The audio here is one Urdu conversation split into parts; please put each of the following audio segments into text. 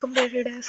completed as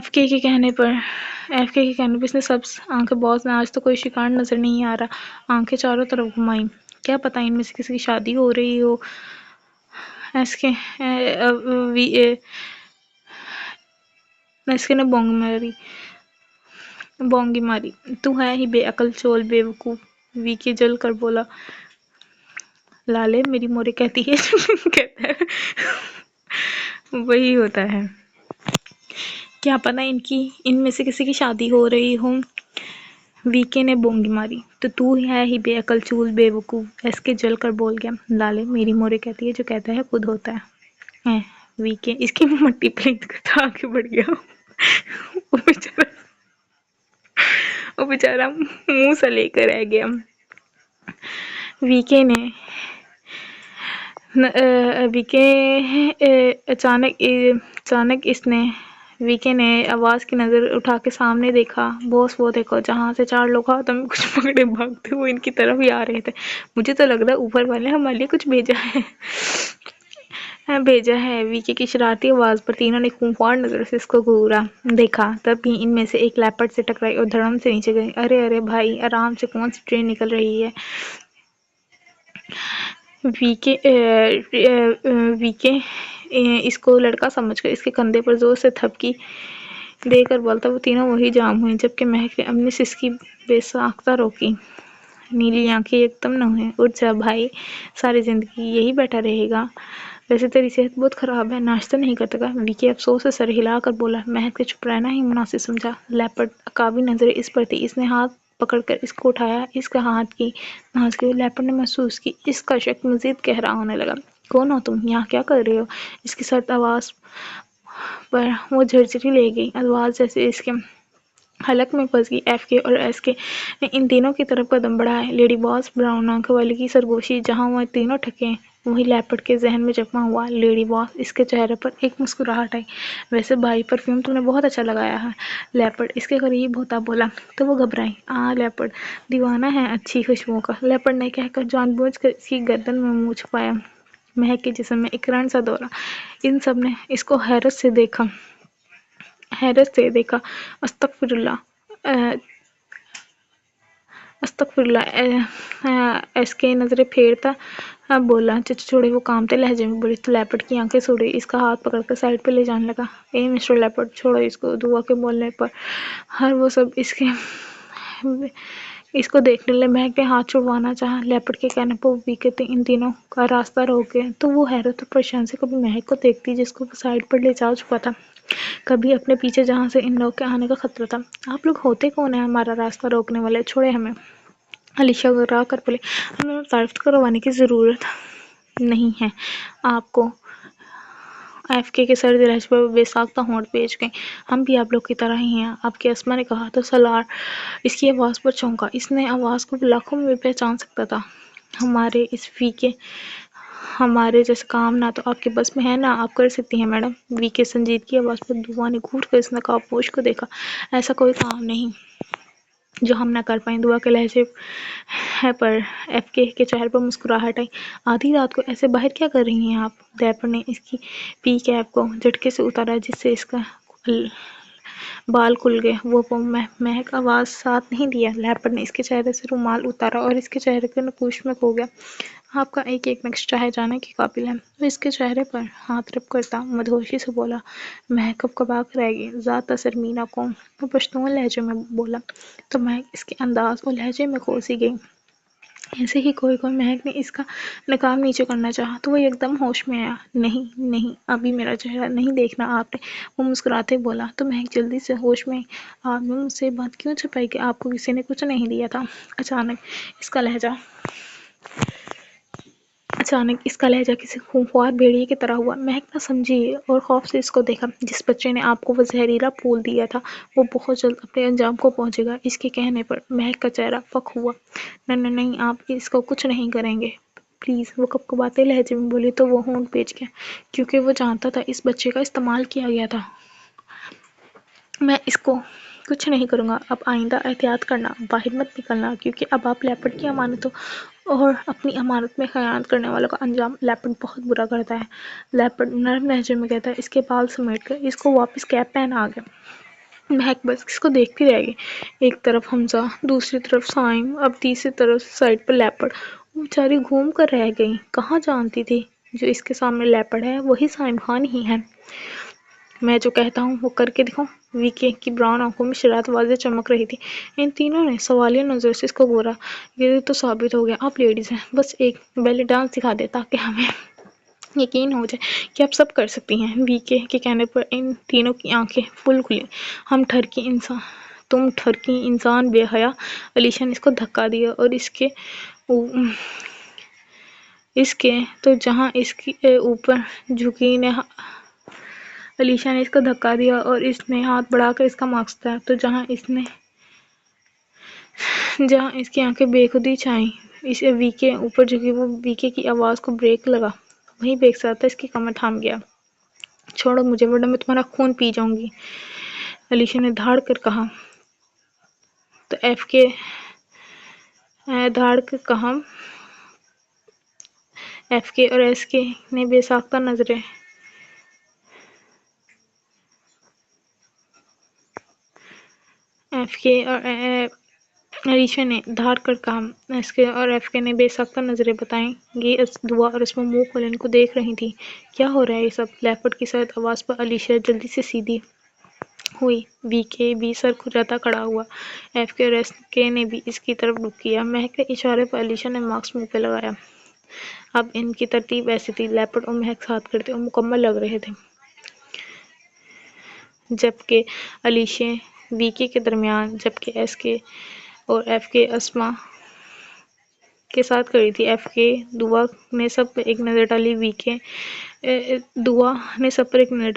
ایف کے کہنے پر اس نے سبز آنکھیں بہت آج تو کوئی شکار نظر نہیں آ رہا، آنکھیں چاروں طرف گھمائیں، کیا پتہ ان میں سے کسی کی شادی ہو رہی ہو۔ ایس کے نے بونگی ماری، تو ہے ہی بے عقل چول بے وقوف، وی کے جل کر بولا۔ لالے میری مورے کہتی ہے کہتا ہے وہی ہوتا ہے، کیا پتہ ان میں سے کسی کی شادی ہو رہی ہو۔ وی کے نے بونگی ماری، تو ہے ہی بے عقل چول بے وقوف، ایس کے جل کر بول گیا۔ لالے میری مورے کہتی ہے جو کہتا ہے خود ہوتا ہے۔ وی کے اس کی مٹی پلیٹ کرتا آگے بڑھ گیا۔ وہ بیچارہ منہ سے لے کر رہ گیا۔ وی کے نے وی کے نے آواز کی نظر اٹھا کے سامنے دیکھا، بوس وہ دیکھو جہاں سے 4 لوگ ہاتھوں میں کچھ پکڑے بھاگتے وہ ان کی طرف ہی آ رہے تھے۔ مجھے تو لگ رہا ہے اوپر والے ہمارے لیے کچھ بھیجا ہے۔ وی کے کی شرارتی آواز پر تینوں نے خونخوار نظر سے اس کو گھورا دیکھا، تب ہی ان میں سے ایک لیپرڈ سے ٹکرائی اور دھڑم سے نیچے گئی۔ ارے بھائی آرام سے، کون سی ٹرین نکل رہی ہے۔ وی کے اس کو لڑکا سمجھ کر اس کے کندھے پر زور سے تھپکی دے کر بولتا، وہ تینوں وہی جام ہوئیں، جبکہ مہک نے اپنی سسکی بے ساختہ روکی۔ نیلی آنکھیں یکدم نم ہوئیں۔ اٹھ جا بھائی، ساری زندگی یہی بیٹھا رہے گا؟ ویسے تیری صحت بہت خراب ہے، ناشتہ نہیں کرتا گا؟ وی کے افسوس سے سر ہلا کر بولا۔ مہک نے چپ رہنا ہی مناسب سمجھا۔ لیپرڈ عقابی نظریں اس پر تھی، اس نے ہاتھ پکڑ کر اس کو اٹھایا، اس کا ہاتھ کی نازکی لیپرڈ نے محسوس کی، اس کا شک مزید گہرا ہونے لگا۔ کون ہو تم؟ یہاں کیا کر رہے ہو؟ اس کی سرد آواز پر وہ جھرجھری لے گئی، آواز جیسے اس کے حلق میں پھنس گئی۔ ایف کے اور ایس کے نے ان تینوں کی طرف قدم بڑھائے۔ لیڈی باس براؤن آنکھوں والی کی سرگوشی جہاں وہ تینوں ٹھکے وہی لیپرڈ کے ذہن میں جگمگا ہوا۔ لیڈی باس، اس کے چہرے پر ایک مسکراہٹ آئی۔ ویسے بھائی پرفیوم تم نے بہت اچھا لگایا ہے۔ لیپرڈ اس کے قریب ہوتا بولا تو وہ گھبرائی۔ لیپرڈ دیوانہ ہے اچھی خوشبوؤں کا، لیپرڈ نے کہہ کر جان بوجھ کر اس کی گردن میں منہ چھپایا۔ مہک کے جسم میں ایک رن سا دوڑا۔ ان سب نے اس کو حیرت سے دیکھا۔ استغفر اللہ، ایس کے نظریں پھیرتا بولا۔ چچو چھوڑے، وہ کانپتے لہجے میں بولی تو لیپرڈ کی آنکھیں سوڑی، اس کا ہاتھ پکڑ کر سائڈ پہ لے جانے لگا۔ مسٹر لیپرڈ چھوڑو اس کو۔ دعا کے بولنے پر وہ سب اس کو دیکھنے لگے۔ مہک نے ہاتھ چھڑوانا چاہا، لیپرڈ کے کہنے پر وی کے ان تینوں کا راستہ روک گیا، تو وہ حیرت اور پریشانی سے کبھی مہک کو دیکھتی جس کو وہ سائڈ پر لے جا چکا تھا، کبھی اپنے پیچھے جہاں سے ان لوگ کے آنے کا خطرہ تھا۔ آپ لوگ ہوتے کون ہیں ہمارا راستہ روکنے والے؟ چھوڑے ہمیں، علیشا گھبرا کر بولی۔ ہمیں تعارف کروانے کی ضرورت نہیں ہے آپ کو، ایف کے سرد لہجے پر بے ساختہ ہونٹ پیچ گئیں۔ ہم بھی آپ لوگ کی طرح ہی ہیں، آپ کی اسما نے کہا تو سالار اس کی آواز پر چونکا، اس نے آواز کو لاکھوں میں پہچان سکتا تھا۔ ہمارے اس وی کے ہمارے جیسے کام نہ تو آپ کے بس میں ہے نہ آپ کر سکتی ہیں میڈم۔ وی کے سنجیدگی آواز پر دعا نے گھور کر اس نقاب پوش کو دیکھا۔ ایسا کوئی کام نہیں جو ہم نہ کر پائیں۔ دعا کے لہجے پر ایف کے چہرے پر مسکراہٹ آئی۔ آدھی رات کو ایسے باہر کیا کر رہی ہیں آپ؟ لیپرڈ نے اس کی پی کیپ کو جھٹکے سے اتارا جس سے اس کا بال کھل گئے۔ وہ مہک آواز ساتھ نہیں دیا۔ لیپرڈ نے اس کے چہرے سے رومال اتارا اور اس کے چہرے کے نقوش میں کھو گیا۔ آپ کا ایک ایک نقش چاہے جانے کے قابل ہے۔ وہ اس کے چہرے پر ہاتھ رب کرتا مدہوشی سے بولا۔ مہک کبکبا کر رہ گئی۔ ذات اثر مینا کون؟ وہ پشتون لہجے میں بولا تو مہک اس کے انداز اور لہجے میں کھو سی گئی۔ ایسے ہی کوئی مہک نے اس کا نقاب نیچے کرنا چاہا تو وہ یکدم ہوش میں آیا۔ نہیں، ابھی میرا چہرہ نہیں دیکھنا آپ نے، وہ مسکراتے بولا تو مہک جلدی سے ہوش میں آئی۔ آپ نے مجھ سے بات کیوں چھپائی کہ آپ کو کسی نے کچھ نہیں دیا تھا؟ اچانک اس کا لہجہ کسی خونخوار بھیڑیے کی طرح ہوا۔ مہک نہ سمجھی اور خوف سے اس کو دیکھا۔ جس بچے نے آپ کو وہ زہریلا پھول دیا تھا وہ بہت جلد اپنے انجام کو پہنچے گا۔ اس کے کہنے پر مہک کا چہرہ پک ہوا۔ نہیں، آپ اس کو کچھ نہیں کریں گے پلیز، وہ کپکپاتے لہجے میں بولی تو وہ ہونٹ پیچ گیا، کیونکہ وہ جانتا تھا اس بچے کا استعمال کیا گیا تھا۔ میں اس کو کچھ نہیں کروں گا، اب آئندہ احتیاط کرنا، باہر مت نکلنا، کیونکہ اب آپ لیپرڈ کی امانتوں اور اپنی امانت میں خیانت کرنے والوں کا انجام لیپرڈ بہت برا کرتا ہے۔ لیپرڈ نرم لہجے میں کہتا، اس کے بال سمیٹ کر اس کو واپس کیپ پہنا گیا۔ مہک بس اس کو دیکھتی رہ گئی، ایک طرف حمزہ، دوسری طرف صائم، اب تیسری طرف سائڈ پر لیپرڈ۔ وہ بیچاری گھوم کر رہ گئی، کہاں جانتی تھی جو اس کے سامنے لیپرڈ ہے وہی صائم خان ہی ہے۔ میں جو کہتا ہوں وہ کر کے دکھاؤں۔ وی.کے کی براؤن آنکھوں میں شرارت واضح چمک رہی تھی۔ ان تینوں نے سوالیہ نظر سے اس کو گھورا۔ یہ تو ثابت ہو گیا آپ لیڈیز ہیں، بس ایک بیلی ڈانس دکھا دے تاکہ ہمیں یقین ہو جائے کہ آپ سب کر سکتی ہیں۔ وی.کے کے کہنے پر ان تینوں کی آنکھیں پھول کھلیں۔ تم ٹھرکی انسان بے حیا۔ علیشا نے اس کو دھکا دیا اور اس کے تو جہاں اس کے اوپر جھکی نے علیشا نے اس کو دھکا دیا اور اس نے ہاتھ بڑھا کر اس کا مقصد تھا تو جہاں اس کی آنکھیں بے خودی چھائیں اسے وی کے اوپر جھکی، وہ وی کے کی آواز کو بریک لگا وہیں پہ ایک ساتھ اس کی کمر تھام گیا۔ چھوڑو مجھے ورنہ میں تمہارا خون پی جاؤں گی، علیشا نے دھاڑ کر کہا۔ تو ایف کے دھاڑ کر کہا۔ ایف کے اور ایس کے نے بے ساختہ نظریں ایف کے اور علیشا نے دھاڑ کر کہا۔ ایس کے اور ایف کے نے بے ساختہ نظریں بتائیں گی دعا اور اسما منہ کھولے ان کو دیکھ رہی تھی۔ کیا ہو رہا ہے یہ سب؟ لیپرڈ کی سرد آواز پر علیشا جلدی سے سیدھی ہوئی۔ وی کے بھی سر کھجاتا کھڑا ہوا، ایف کے اور ایس کے نے بھی اس کی طرف رخ کیا۔ مہک کے اشارے پر علیشا نے ماسک منہ پہ لگایا۔ اب ان کی ترتیب ایسی تھی، لیپرڈ اور مہک ساتھ کرتے اور مکمل لگ رہے تھے، جبکہ علیشا وی کے درمیان، جبکہ ایس کے اور ایف کے اسما کے ساتھ کھڑی تھی۔ ایف کے دعا نے سب پر ایک نظر ڈالی، وی کے نے سب پر ایک نظر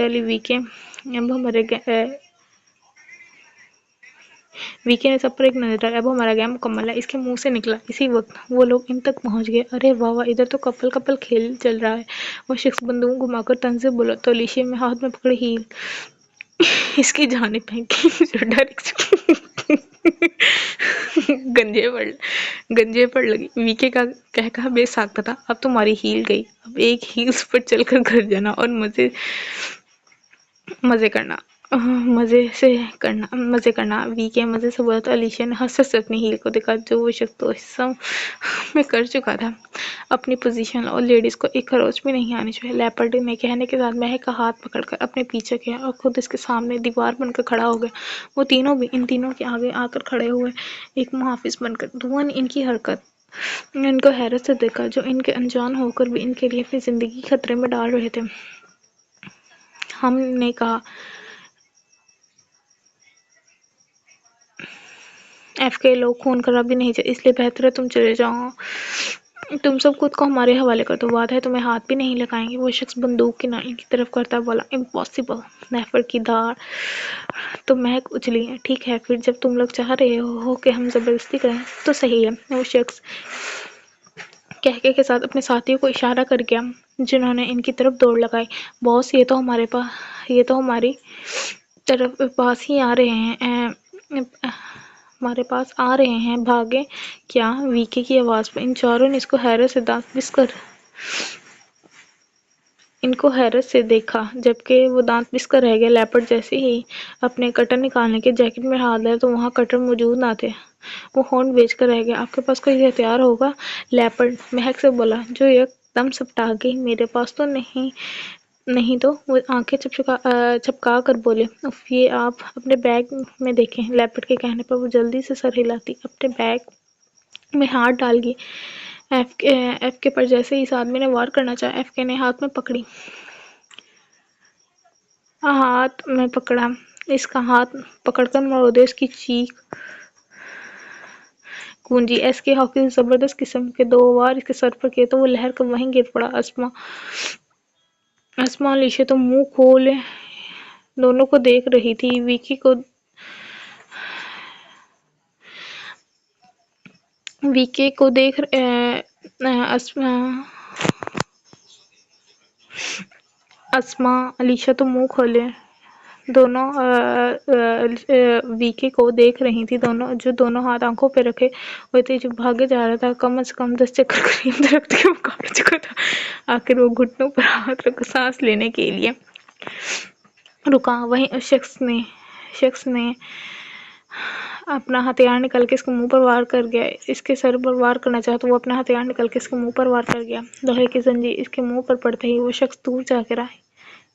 ڈالی۔ اب ہمارا گیم مکمل ہے، اس کے منہ سے نکلا۔ اسی وقت وہ لوگ ان تک پہنچ گئے۔ ارے واہ واہ، ادھر تو کپل کھیل چل رہا ہے۔ وہ شخص بندوق گھما کر طنز سے بولا تو علیشا میں ہاتھ میں پکڑی ہیل اس کی جانب پھینکی جو ڈر گنجے پر لگی۔ وی کے کا کہا بے ساختہ تھا، اب تمہاری ہیل گئی، اب ایک ہیلز پر چل کر گھر جانا اور مزے کرنا۔ وی کے مزے سے بولا تو علیشا نے ہنس ہنس اپنی ہیل کو دکھا جو وہ شخص تو حصہ میں کر چکا تھا۔ اپنی پوزیشن اور لیڈیز کو ایک خروچ بھی نہیں آنی چاہیے، لیپرڈ نے کہنے کے ساتھ مہک کا ہاتھ پکڑ کر اپنے پیچھے کیا اور خود اس کے سامنے دیوار بن کر کھڑا ہو گیا۔ وہ تینوں بھی ان تینوں کے آگے آ کر کھڑے ہوئے، ایک محافظ بن کر۔ دعا نے ان کی حرکت ان کو حیرت سے دیکھا، جو ان کے انجان ہو کر بھی ان کے لیے اپنی زندگی خطرے میں ڈال رہے تھے۔ ہم نے کہا ایف کے لوگ خون خرابی نہیں چاہیے، اس لیے بہتر ہے تم چلے جاؤ، تم سب خود کو ہمارے حوالے کر دو، وعدہ ہے تمہیں ہاتھ بھی نہیں لگائیں گے۔ وہ شخص بندوق کی نالی کی طرف کرتا بولا، امپاسبل۔ لیپرڈ کی دھاڑ تو مہک اچھلی۔ ٹھیک ہے پھر، جب تم لوگ چاہ رہے ہو کہ ہم زبردستی کریں تو صحیح ہے۔ وہ شخص کہکے کے ساتھ اپنے ساتھیوں کو اشارہ کر گیا جنہوں نے ان کی طرف دوڑ لگائی۔ باس یہ تو ہماری پاس ہی آ رہے ہیں، ہمارے پاس آ رہے ہیں، بھاگیں کیا؟ وی کے کی آواز پر ان چاروں نے اس کو حیرت سے دیکھا، جبکہ وہ دانت پس کر رہ گئے۔ لیپرڈ جیسے ہی اپنے کٹر نکالنے کے جیکٹ میں ہاتھ ڈالا تو وہاں کٹر موجود نہ تھے، وہ ہونٹ بیچ کر رہ گئے۔ آپ کے پاس کوئی ہتھیار ہوگا؟ لیپرڈ مہک سے بولا، جو یک دم سپٹا گئی۔ میرے پاس تو نہیں تو وہ آنکھیں چپکا کر بولے، اف یہ آپ اپنے بیگ میں دیکھیں۔ لیپرڈ کے کہنے پر وہ جلدی سے سر ہلاتی اپنے بیگ میں ہاتھ ڈال گئی۔ ایف کے پر جیسے ہی اس آدمی نے وار کرنا چاہا، ایف کے نے ہاتھ میں پکڑا، اس کا ہاتھ پکڑ کر مروڑے، اس کی چیخ گونجی۔ ایس کے ہاکی زبردست قسم کے دو وار اس کے سر پر کیے تو وہ لہر کر وہیں گر پڑا۔ اسما اور علیشا تو منہ کھولے دونوں کو دیکھ رہی تھی۔ وی کے کو دیکھ اسما علیشا تو منہ کھولے دونوں وی کے کو دیکھ رہی تھی، جو دونوں ہاتھ آنکھوں پہ رکھے ہوئے تھے، جو بھاگے جا رہا تھا، کم از کم 10 چکر قریب درخت کے مقابلے چکا تھا۔ آخر وہ گھٹنوں پر ہاتھ رکھ سانس لینے کے لیے رکا۔ وہیں اس شخص نے شخص نے اپنا ہتھیار نکل کے اس کے منہ پر وار کر گیا. اس کے سر پر وار کرنا چاہا تو وہ اپنا ہتھیار نکل کے اس کے منہ پر وار کر گیا. لوہے کی زنجیر اس کے منہ پر پڑتے ہی وہ شخص دور جا کے رہا.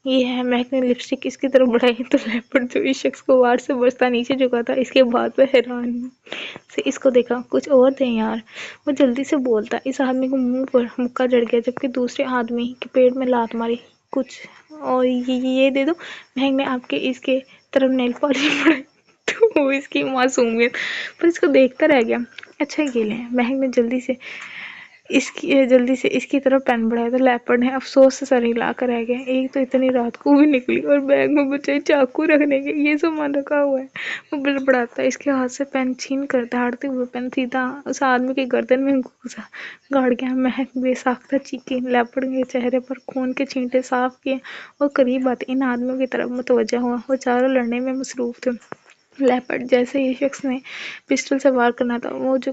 یہ ہے. مہک نے لپسٹک اس کی طرف بڑھائی تو لیپرڈ جو اس شخص کو وار سے بچتا نیچے جھکا تھا اس کے بعد وہ حیران سے اس کو دیکھا. کچھ اور دیں یار. وہ جلدی سے بولتا. اس آدمی کو منہ پر مکہ جڑ گیا جبکہ دوسرے آدمی کے پیٹ میں لات ماری. کچھ اور یہ دے دو. مہک نے آپ کے اس کے طرف نیل پالش بڑھائی تو وہ اس کی معصومیت پر اس کو دیکھتا رہ گیا. اچھا یہ لیں. مہک نے جلدی سے اس کی طرف پین بڑھایا تو لیپرڈ نے افسوس سے سر ہلا کر رہ گیا. ایک تو اتنی رات کو بھی نکلی اور بیگ میں بچے چاقو رکھنے کے یہ سامان رکھا ہوا ہے. وہ بڑبڑاتا. اس کے ہاتھ سے پین چھین کر دھاڑتے ہوئے پین سیدھا اس آدمی کے گردن میں گاڑ گیا. مہک بے ساختہ چیخی. لیپرڈ کے چہرے پر خون کے چھینٹے صاف کیے اور قریب آتے ان آدمیوں کی طرف متوجہ ہوا. وہ چاروں لڑنے میں مصروف تھے. لیپرڈ جیسے ہی شخص نے پسٹل سے وار کرنا تھا وہ جو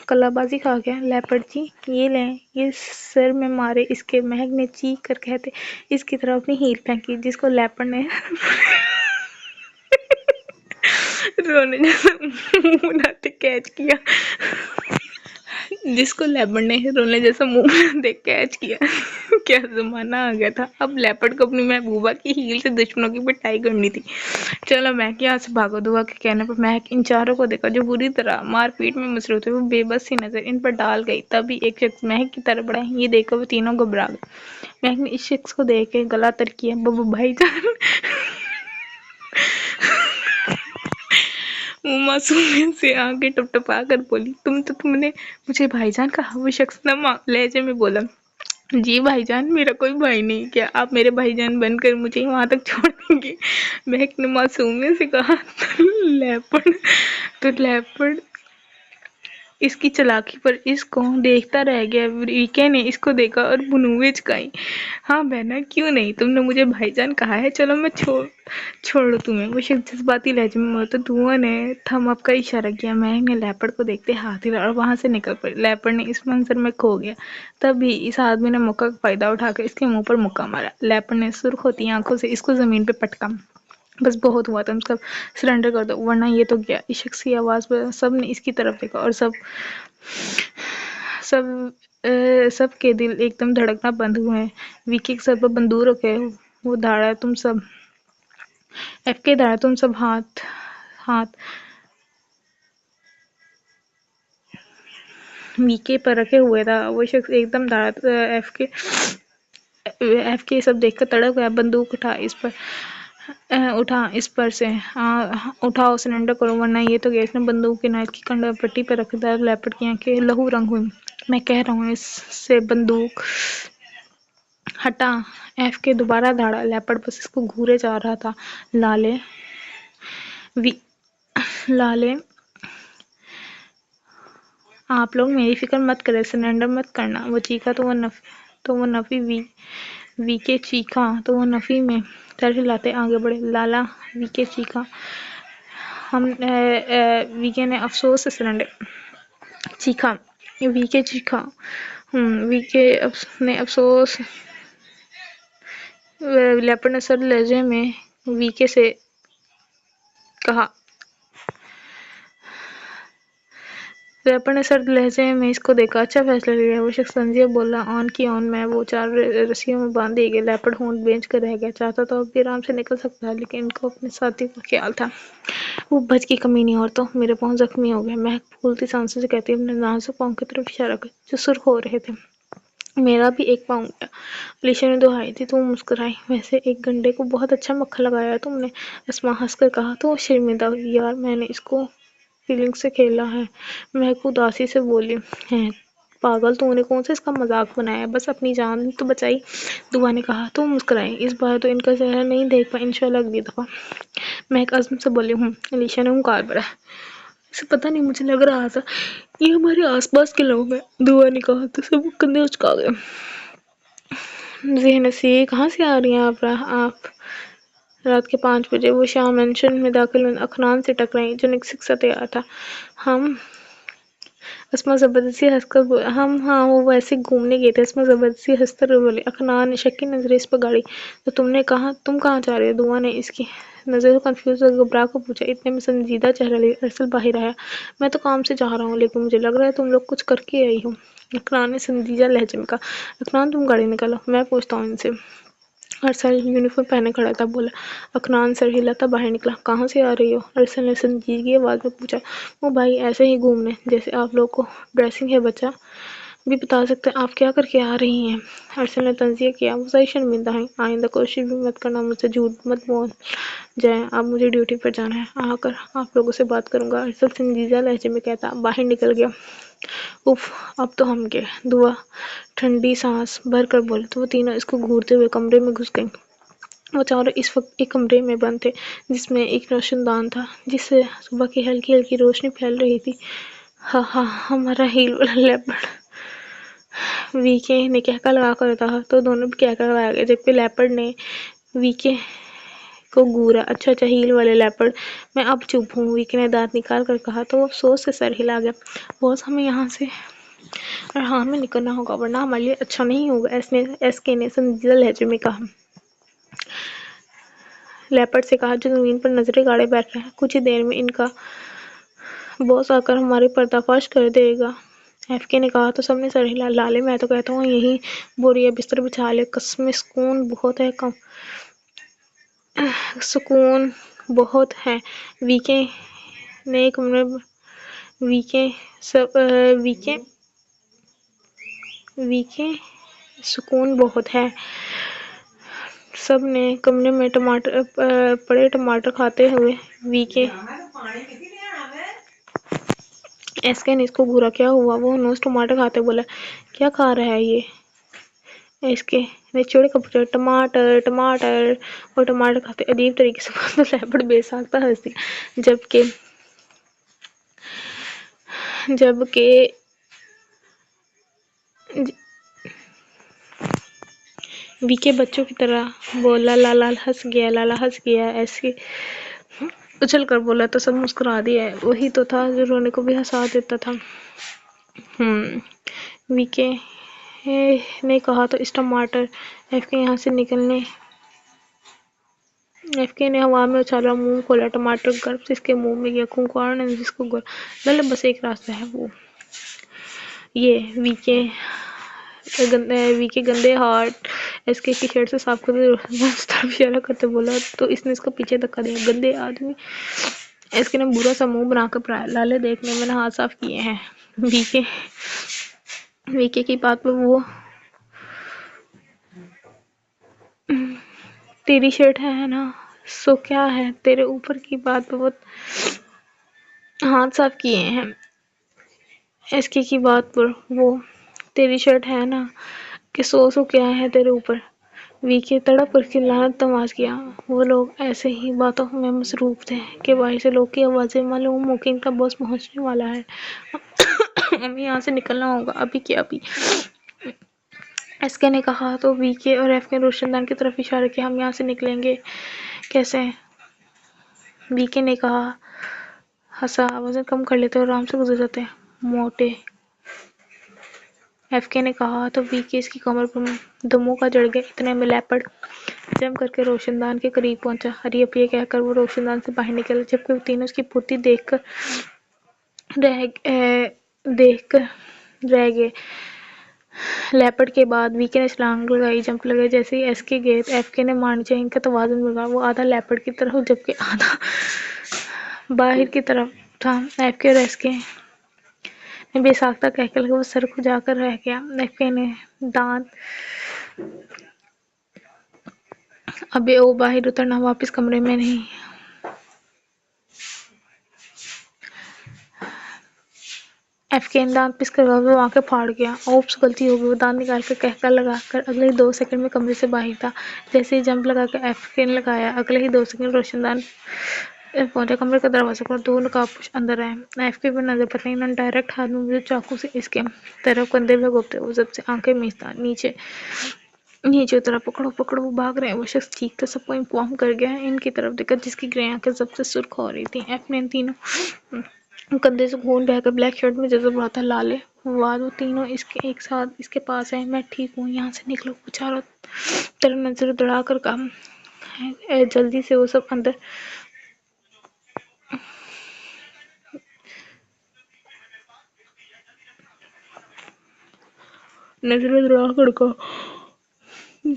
کلا بازی کھا گیا. لیپرڈ جی یہ لیں. یہ سر میں مارے. اس کے. مہک نے چیخ کر کہتے اس کی طرف اپنی ہیل پھینکی جس کو لیپرڈ نے رونے جیسا منہ بناتے کیچ کیا. کیچ کیا. کیا زمانہ آ گیا تھا. اب لیپرڈ کو اپنی محبوبہ کی ہیل سے دشمنوں کی پٹائی کرنی تھی. چلو مہک یہاں سے بھاگو. دعا کے کہنے پر مہک ان چاروں کو دیکھا جو بری طرح مار پیٹ میں مصروف تھے. وہ بے بس سی نظر ان پر ڈال گئی. تبھی ایک شخص مہک کی طرف بڑھا. یہ دیکھ کر وہ تینوں گھبرا گئے. مہک نے اس شخص کو دیکھ کے گلا تر کیا. بھائی جان. وہ معصومیت سے آنکھیں ٹپٹپا کر بولی. تم نے مجھے بھائی جان کہا. وہ شخص نم لہجے میں بولا. جی بھائی جان. میرا کوئی بھائی نہیں. کیا آپ میرے بھائی جان بن کر مجھے وہاں تک چھوڑ دیں گے؟ مہک نے معصومیت سے کہا. تو لیپرڈ اس کی چالاکی پر اس کو دیکھتا رہ گیا. ویکے نے اس کو دیکھا اور بنوے چکائی. ہاں بہنا کیوں نہیں. تم نے مجھے بھائی جان کہا ہے. چلو میں چھوڑو تمہیں. وہ شخص جذباتی لہجے میں بولا. تو دھواں نے تھم اپ کا اشارہ کیا. مہک نے لیپرڈ کو دیکھتے ہاتھ ہلا اور وہاں سے نکل پڑی. لیپرڈ نے اس منظر میں کھو گیا. تبھی اس آدمی نے موقع کا فائدہ اٹھا کر اس کے منہ پر مکہ مارا. لیپرڈ نے سرخ ہوتی آنکھوں سے اس کو زمین پہ پٹکا. بس بہت ہوا. تم سب سرنڈر کر دو ورنہ یہ تو گیا. اس شخص کی آواز پر سب نے اس کی طرف دیکھا اور سب کے دل ایک دم دھڑکنا بند ہوئے. ویکی کے سر پر بندوق رکھے وہ دھاڑا. تم سب ایف کے دھاڑا. تم سب ہاتھ ویکے پر رکھے ہوئے تھا. وہ شخص ایک دم دھاڑا. ایف کے سب دیکھ کر تڑپ گیا. بندوق اٹھا اس پر سے. اٹھاؤ سرنڈر کرو ورنہ یہ تو گیا. اس نے بندوق کی نوک کی کنڈ پٹی پر رکھ دیا. لیپرڈ کی آنکھیں لہو رنگ ہوئی. میں کہہ رہا ہوں اس سے بندوق ہٹا. ایف کے دوبارہ دھاڑا. لیپرڈ بس اس کو گھورے جا رہا تھا. لالے آپ لوگ میری فکر مت کریں. سرنڈر مت کرنا. وہ چیخا تو وہ نفی ویکے چیخا تو وہ نفی میں سر ہلاتے آگے بڑھے. لالا ویکے چیخا. ویکے نے افسوس سے سرنڈر چیخا. ویکے چیخا. ویکے نے افسوس. لیپرڈ نے سرد لہجے میں ویکے سے کہا. لیپرڈ نے سرد لہجے میں اس کو دیکھا. اچھا فیصلہ لیا. وہ شخص سنجیدہ بولا. آن کی آن میں وہ چار رسیوں میں باندھ دیے گئے. لیپرڈ ہونٹ بھینج کر رہ گیا. چاہتا تو اب بھی آرام سے نکل سکتا لیکن ان کو اپنے ساتھی کا خیال تھا. وہ بچ کی کمینی عورتوں. میرے پاؤں زخمی ہو گئے. مہک پھولتی سانسوں سے کہتی اپنے نازک پاؤں کی طرف اشارہ کر جو سرخ ہو رہے تھے. میرا بھی ایک پاؤں گیا. علیشا نے دہائی دی تو وہ مسکرائی. ویسے ایک گنڈے کو بہت اچھا مکھن لگایا تم نے. اسما ہنس کر کہا تو وہ شرمندہ ہوئی. یار میں نے اس کو فیلنگ سے کھیلا ہے. مہک اداسی سے بولی ہے. پاگل تو نے کون سا اس کا مذاق بنایا. بس اپنی جان تو بچائی. دعا نے کہا تو وہ مسکرائی. اس بار تو ان کا چہرہ نہیں دیکھ پا. انشاءاللہ اگلی دفعہ. مہک عزم سے بولی. علیشا نے ہنکار بھرا. اسے پتہ نہیں مجھے لگ رہا تھا یہ ہمارے آس پاس کے لوگ ہیں. دعا نے کہا تو سب کندھے اچکا گئے. ذہن سے کہاں سے آ رہی ہیں آپ رات کے 5 بجے. وہ شام مینشن میں داخل ہوئے. اخنان سے ٹکرائیں جو نکسک سا تیار تھا. ہم اسما زبردستی ہنس کر ہم ہاں وہ ویسے گھومنے گئے تھے. اسما زبردستی ہنس کر بولے. اکنان نے شکی نظریں اس پر گاڑی. تو تم کہاں جا رہے ہو؟ دعا نے اس کی نظر کنفیوز اور گھبرا کر پوچھا. اتنے میں سنجیدہ چہرہ لے ارسل باہر آیا. میں تو کام سے جا رہا ہوں لیکن مجھے لگ رہا ہے تم لوگ کچھ کر کے آئی ہو. اکنان نے سنجیدہ لہجے میں کہا. اکنان تم گاڑی نکالو میں پوچھتا ہوں ان سے. ارسل یونیفارم پہنے کھڑا تھا. بولا. اکنان سر ہلاتا باہر نکلا. کہاں سے آ رہی ہو؟ ارسل نے سنجیدگی آواز میں پوچھا. وہ بھائی ایسے ہی گھومنے. جیسے آپ لوگ کو ڈریسنگ ہے بچہ بھی بتا سکتے آپ کیا کر کے آ رہی ہیں؟ ارسل نے تنزیہ کیا. وہ صحیح شرمندہ ہیں. آئندہ کوشش بھی مت کرنا مجھ سے جھوٹ مت بول جائیں. اب مجھے ڈیوٹی پر جانا ہے. آ کر آپ لوگوں سے بات کروں گا. ارسل سنجیدہ لہجے میں کہتا باہر نکل گیا. اف اب تو ہم گئے. دعا ٹھنڈی سانس بھر کر بولی. تو وہ تینوں اس کو گھورتے ہوئے کمرے میں گھس گئیں. وہ چاروں اس وقت ایک کمرے میں بند تھے جس میں ایک روشن دان تھا جس سے صبح کی ہلکی ہلکی روشنی پھیل رہی تھی. ہاں ہاں ہمارا ہیل والا لیپرڈ, وی کے نے کہکا لگا کر کہا. تو دونوں بھی کہکا لگا گئے جبکہ لیپرڈ نے وی کے کو گورا. اچھا اچھا ہیل والے لیپرڈ, میں اب چپ ہوں, وی کے نے دانت نکال کر کہا. تو وہ افسوس سے سر ہلا گیا. باس ہمیں یہاں سے اور ہاں میں نکلنا ہوگا ورنہ ہمارے لیے اچھا نہیں ہوگا. ایس کے نے سنجیدہ لہجے میں کہا. لیپرڈ سے کہا جو زمین پر نظریں گاڑے بیٹھ رہا ہے. کچھ ہی دیر میں ان کا باس آ کر ہماری پردہ فاش کر دے گا. ایف کے نے کہا. تو سب نے سر ہلا. لالے میں تو کہتا ہوں یہی بوری یا بستر بچھا لے. قسم سکون بہت ہے سکون بہت ہے. وی کے نے کمرے وی کے سب وی کے سکون بہت ہے. سب نے کمرے میں پڑے ٹماٹر کھاتے ہوئے وی کے ایس کے نے اس کو گورا. کیا ہوا؟ وہ نوز ٹماٹر کھاتے بولا. کیا کھا رہا ہے یہ؟ اس کے نے چوڑے کا پوچھا. ٹماٹر ٹماٹر. اور ٹماٹر کھاتے عجیب طریقے سے بہت لیپرڈ بے ساختہ ہنس دیا جبکہ وی کے بچوں کی طرح بولا. لالا ہنس گیا. لالا ہنس گیا. ایسے اچھل کر بولا تو سب مسکرا دیا. وہی تو تھا جو رونے کو بھی ہنسا دیتا تھا. وی کے نے کہا. تو اس ٹماٹر ایف کے یہاں سے نکلنے ایف کے نے ہوا میں اچھالا. منہ کھولا. ٹماٹر گرم جس کے منہ میں گیا. خونخوار نے جس کو گولا. بس ایک راستہ ہے وہ یہ. وی کے گندے ہاتھ ایس کے کی شرٹ سے صاف کرتے اس طرف اشارہ کرتے بولا. تو اس نے اس کو پیچھے دھکا دیا. گندے آدمی. ایس کے نے برا سا منہ بنا کر پڑھایا. لالے دیکھنے میں نے ہاتھ صاف کیے ہیں. وی کے کی بات پہ وہ تیری شرٹ ہے نا سو کیا ہے تیرے اوپر کی بات پہ بہت ہاتھ صاف کیے ہیں. ایس کے کی بات پر وہ تیری شرٹ ہے نا کہ سو کیا ہے تیرے اوپر. وی کے تڑپ کر کے لعنت تماش کیا. وہ لوگ ایسے ہی باتوں میں مصروف تھے کہ باہر سے لوگ کی آوازیں معلوم ہو کہ ان کا باس پہنچنے والا ہے. ہمیں یہاں سے نکلنا ہوگا ابھی کے ابھی. ایس کے نے کہا. تو وی کے اور ایف کے روشن دان کی طرف اشارہ کیا. ہم یہاں سے نکلیں گے کیسے؟ وی کے نے کہا. ہنسا. وزن کم کر لیتے اور آرام سے گزر جاتے موٹے. ایف کے نے کہا. تو وی کے اس کی کمر پر دموں کا جڑ گیا. اتنے میں لیپرڈ جم کر کے روشن دان کے قریب پہنچا. ہری اپ یہ کہہ کر وہ روشن دان سے باہر نکلا جبکہ وہ تینوں اس کی پھرتی دیکھ کر رہ گئے. لیپرڈ کے بعد وی کے نے چھلانگ لگائی. جمپ لگائی. جیسے ہی ایس کے گئے ایف کے نے مارنی چاہیے. ان کا توازن بگڑا. وہ آدھا لیپرڈ کی طرف جبکہ آدھا باہر کی طرف تھا. ایف کے اور ایس کے نے بے ساختہ کہہ لگا. وہ سر کھجا کر رہ گیا. ایف کے نے دانت ابے او باہر اترنا واپس کمرے میں نہیں. ایف کے نے دانت پس کر وہ آنکھیں پھاڑ گیا. اوپس غلطی ہو گئی. وہ دانت نکال کر کہکا لگا کر اگلے ہی 2 سیکنڈ میں کمرے سے باہر تھا. جیسے ہی جمپ لگا کر ایف کے نے لگایا اگلے ہی 2 سیکنڈ روشن دان پہنچا. کمرے کا دروازہ کھولا. 2 نقاب پوش اندر آئے. ایف کے پر نظر پڑتے ہی انہوں نے ڈائریکٹ ہاتھ میں مجھے چاقو سے اس کے طرف کندھے میں گھوپتے ہوئے سب سے آنکھیں میچتا. نیچے اترا. پکڑو پکڑو وہ بھاگ رہے ہیں. وہ شخص چیخ کر سب کو انفارم کر گیا. ان کی طرف دیکھا جس کی گرے آنکھیں سب سے سرخ ہو رہی تھیں. ایف نے ان تینوں کندھے سے خون بہہ کر بلیک شرٹ میں جذب رہا تھا. لالے واد وہ تینوں اس کے ایک ساتھ اس کے پاس آئے. میں ٹھیک ہوں, یہاں سے نکلو. وہ چاروں طرف نظر دوڑا کر کہا جلدی سے. وہ سب اندر نظر دوڑا کر کہا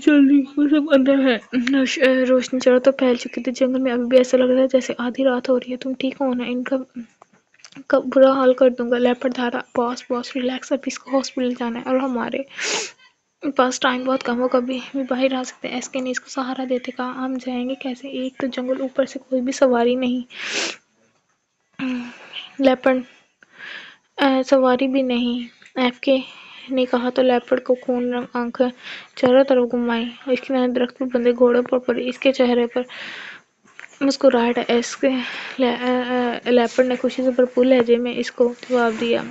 جلدی. وہ سب اندر ہے. روشنی چاروں طرف پھیل چکی تھی. جنگل میں ابھی بھی ایسا لگ رہا ہے جیسے آدھی رات ہو رہی ہے. تم ٹھیک ہو نا؟ ان کا برا حال کر دوں گا. لیپرڈ دھارا. باس ریلیکس. اب اس کو ہاسپٹل جانا ہے اور ہمارے پاس ٹائم بہت کم ہو. کبھی بھی باہر آ سکتے ہیں. ایس کے نے اس کو سہارا دیتے کہا ہم جائیں گے کیسے؟ ایک تو جنگل, اوپر سے کوئی بھی سواری نہیں. لیپرڈ سواری بھی نہیں, ایف کے نے کہا تو لیپرڈ کو خون رنگ آنکھیں چاروں طرف گھمائی. اس کی نظر درخت پر بندھے گھوڑے پر پڑی. اس کے چہرے پر مسکراہٹ ہے. اس کے لیپرڈ نے خوشی سے بھرپور لہجے میں اس کو جواب دیا.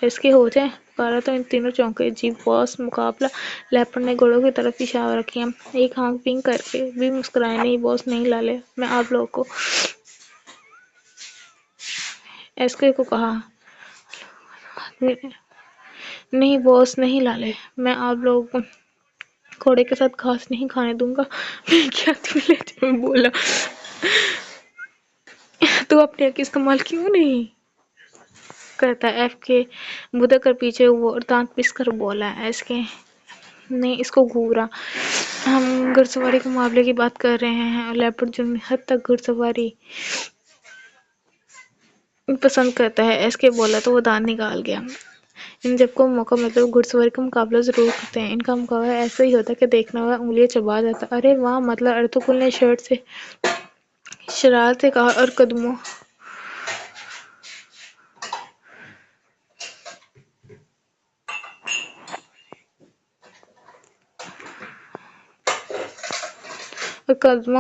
اس کے ہو جائے پکارا تو ان تینوں چونکے. جی باس, مقابلہ. لیپرڈ نے گھوڑوں کی طرف اشارہ کیا. ایک آنکھ پنک کر کے بھی مسکرائے. نہیں باس نہیں لالے, میں آپ لوگوں کو ایس کے کو کہا نہیں باس نہیں لالے, میں آپ لوگوں کو گھوڑے کے ساتھ گھاس نہیں کھانے دوں گا. میں کیا تم لہجے میں بولا. تو اپنے حق استعمال کیوں نہیں کرتا؟ ایف کے بودھ کر پیچھے ہوا اور دانت پس کر بولا. ایس کے نے اس کو گھورا. ہم گھڑ سواری کے معاملے کی بات کر رہے ہیں اور لیپرڈ جن حد تک گھڑ سواری پسند کرتا ہے, ایس کے بولا تو وہ دانت نکال گیا. ان جب کو موقع ملتا ہے وہ گھڑ سواری کا مقابلہ ضرور کرتے ہیں. ان کا مقابلہ ایسا ہی ہوتا ہے کہ دیکھنا ہوا انگلیاں چبا جاتا. ارے واہ, مطلب ارطغرل نے شرٹ سے شرارت سے کہا اور قدمہ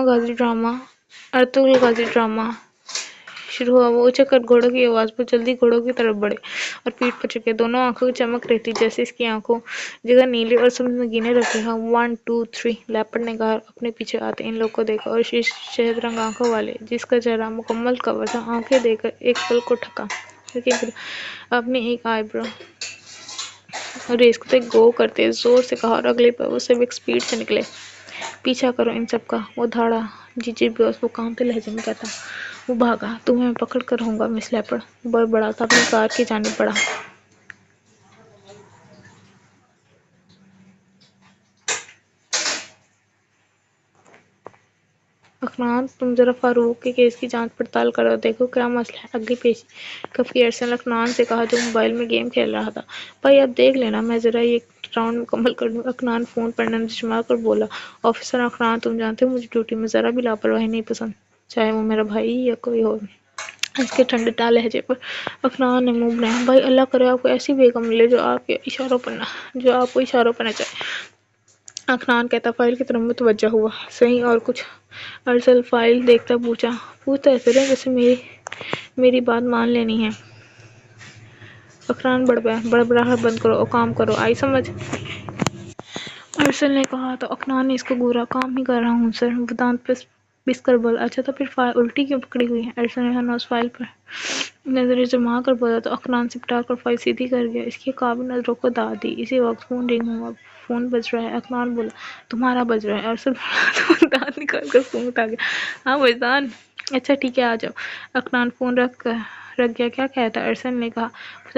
غازی ڈرامہ. ارطغرل غازی ڈرامہ شروع ہوا. وہ اچک کر گھوڑوں کی آواز پر جلدی گھوڑوں کی طرف بڑھے اور پیٹھ پر چڑھے. دونوں آنکھوں کی چمک رہی تھی جیسے اس کی آنکھوں جگہ نیلی اور سمجھ میں گینے رکھے ہوں. 1 2 3 لیپرڈ نے کہا اپنے پیچھے آتے ان لوگوں کو دیکھا اور شہد رنگ آنکھوں والے جس کا چہرہ مکمل کور تھا آنکھیں دے کر ایک پل کو ٹھکا. اپنی ایک آئی برو ریز کو گو کرتے زور سے کہا اور اگلے پل وہ سب ایک سپیڈ سے نکلے. پیچھا کرو ان سب کا. وہ دھاڑا. جی باس, وہ کانپتے لہجے میں کہتا. وہ بھاگا. تمہیں میں پکڑ کر رہوں گا مس لیپرڈ. وہ بڑبڑاتا اپنی کار کی جانب بڑھا. اکنان تم ذرا فاروق کے کیس کی جانچ پڑتال کرو, دیکھو کیا مسئلہ ہے. اگلی پیشی کفی ارسلن اکنان سے کہا جو موبائل میں گیم کھیل رہا تھا. بھائی اب دیکھ لینا, میں ذرا یہ راؤنڈ مکمل کر لوں. اکنان فون پر نظر جما کر بولا. آفیسر اکنان, تم جانتے ہو مجھے ڈیوٹی میں ذرا بھی لاپرواہی نہیں پسند, چاہے وہ میرا بھائی یا کوئی اور. اس کے ٹھنڈے لہجے پر اکنان نے منہ بنایا. بھائی اللہ کرے آپ کو ایسی بیگم ملے جو آپ کو اشاروں پر نچائے. اکنان کہتا. فائل کی طرف متوجہ ہوا. صحیح, اور کچھ؟ ارسل فائل دیکھتا پوچھتا ایسے رہے جیسے میری بات مان لینی ہے. اکنان بڑبڑاہٹ بند کرو اور کام کرو, آئی سمجھ؟ ارسل نے کہا تو اکنان نے اس کو گھورا. کام ہی کر رہا ہوں سر. وہ دانت پس کر بولا. اچھا تو پھر فائل الٹی کیوں پکڑی ہوئی ہے؟ ارسل نے ہنوز فائل پر نظریں جما کر بولا تو اکنان سپٹا کر فائل سیدھی کر گیا. اس کی قابل نظروں کو داد دی. اسی وقت فون رنگ ہوا. فون بج رہا ہے. اکنان بولا. تمہارا بج رہا ہے. ارسل بولا تو دانت نکال کر فون اٹھا گیا. ہاں وجدان. اچھا ٹھیک ہے, آ جاؤ. اکنان فون رکھ گیا. کیا کہتا؟ ارسل نے کہا.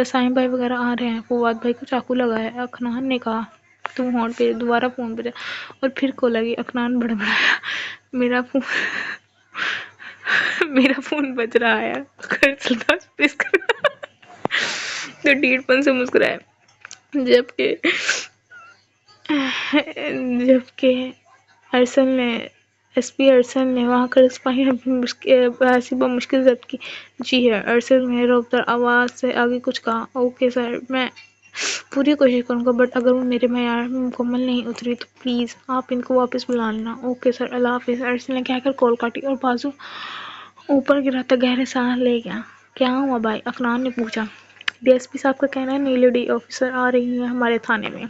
سائم بھائی وغیرہ آ رہے ہیں. فواد بھائی کو چاقو لگا ہے. اکنان نے کہا. تم ہون پہ دوبارہ فون بجا اور پھر کو لگی. اکنان بڑبڑایا. میرا فون بج رہا ہے. ارسل دانت پس کر تو ڈیڑھ پن سے مسکرایا. جبکہ ایس پی ارسل نے وہاں کر سپاہی نے بمشکل ضبط کی. جی ہے. ارسل نے روبدار آواز سے آگے کچھ کہا. اوکے سر, میں پوری کوشش کروں گا, بٹ اگر وہ میرے معیار میں مکمل نہیں اتری تو پلیز آپ ان کو واپس بلا لینا. اوکے سر, اللہ حافظ. ارسل نے کہہ کر کال کاٹی اور بازو اوپر گراتا گہرے سانس لے گیا. کیا ہوا بھائی؟ اکنان نے پوچھا. ڈی ایس پی صاحب کا کہنا ہے نئی لیڈی آفیسر آ رہی ہے ہمارے تھانے میں.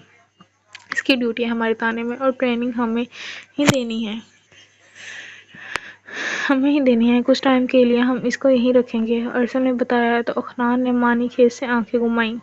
اس کی ڈیوٹی ہے ہمارے تھانے میں اور ٹریننگ ہمیں ہی دینی ہے. ہمیں ہی دینی ہے، کچھ ٹائم کے لیے ہم اس کو یہیں رکھیں گے، ارسلان نے بتایا۔ تو اخنان نے مانی خیز سے آنکھیں گھمائیں۔